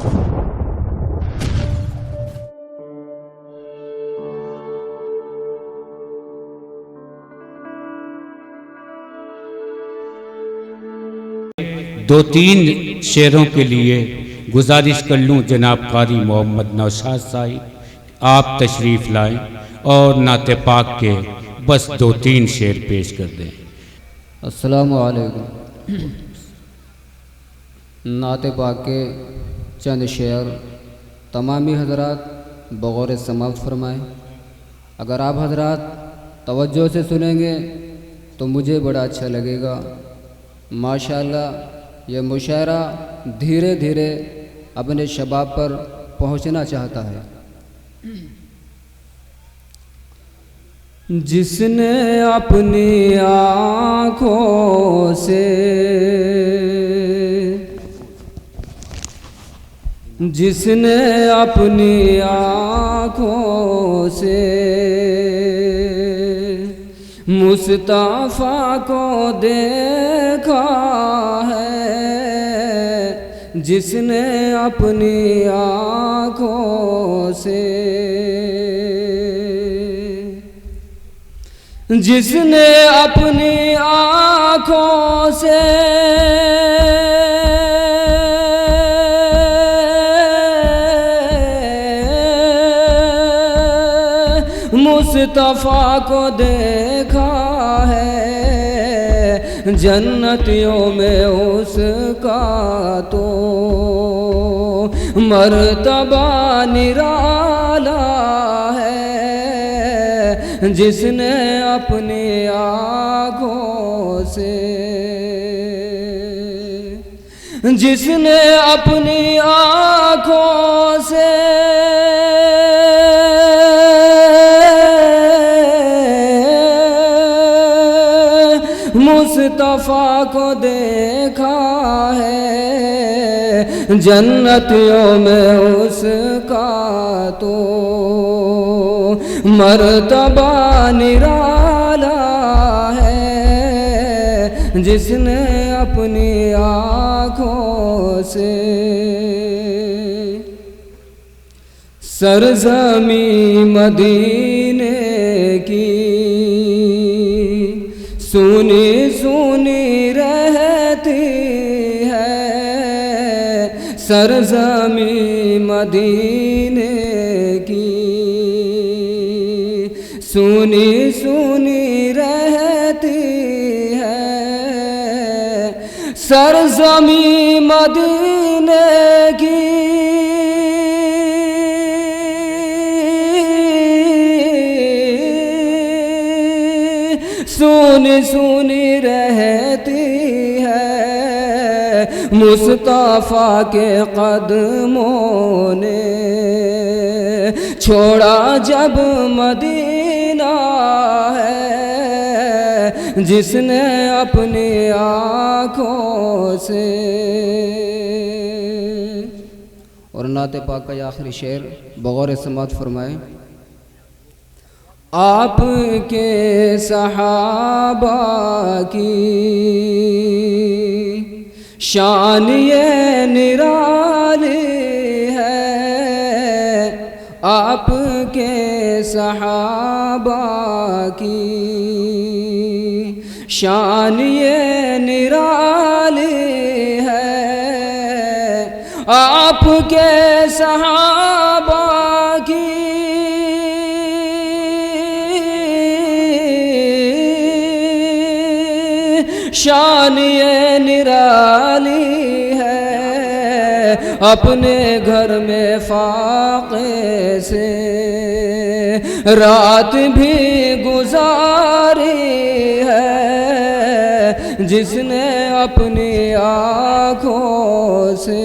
دو تین شعروں کے لیے گزارش کر لوں جناب قاری محمد نوشاد صاحب آپ تشریف لائیں اور نعت پاک کے بس دو تین شعر پیش کر دیں۔ السلام علیکم۔ نعت پاک کے چند شعر تمامی حضرات بغور سماعت فرمائیں۔ اگر آپ حضرات توجہ سے سنیں گے تو مجھے بڑا اچھا لگے گا۔ ماشاءاللہ یہ مشاعرہ دھیرے دھیرے اپنے شباب پر پہنچنا چاہتا ہے۔ جس نے اپنی آنکھوں سے مصطفیٰ کو دیکھا ہے، جس نے اپنی آنکھوں سے مصطفیٰ کو دیکھا ہے، جنتیوں میں اس کا تو مرتبہ نرالا ہے، جس نے اپنی آنکھوں سے مصطفیٰ کو دیکھا ہے، جنتیوں میں اس کا تو مرتبہ نرالا ہے، جس نے اپنی آنکھوں سے سرزمین مدینے کی سونی سونی رہتی ہے، سرزمین مدینے کی سونی سونی رہتی ہے، سرزمین مدینے کی سونی سونی رہتی ہے، مصطفیٰ کے قدموں نے چھوڑا جب مدینہ ہے، جس نے اپنی آنکھوں سے۔ اور نعت پاک کا یہ آخری شعر بغور سماعت فرمائیں۔ آپ کے صحابہ کی شان یہ نرالی ہے، آپ کے صحابہ کی شان یہ نرالی ہے، آپ کے صحابہ کی شان یہ نرالی ہے، اپنے گھر میں فاقے سے رات بھی گزاری ہے، جس نے اپنی آنکھوں سے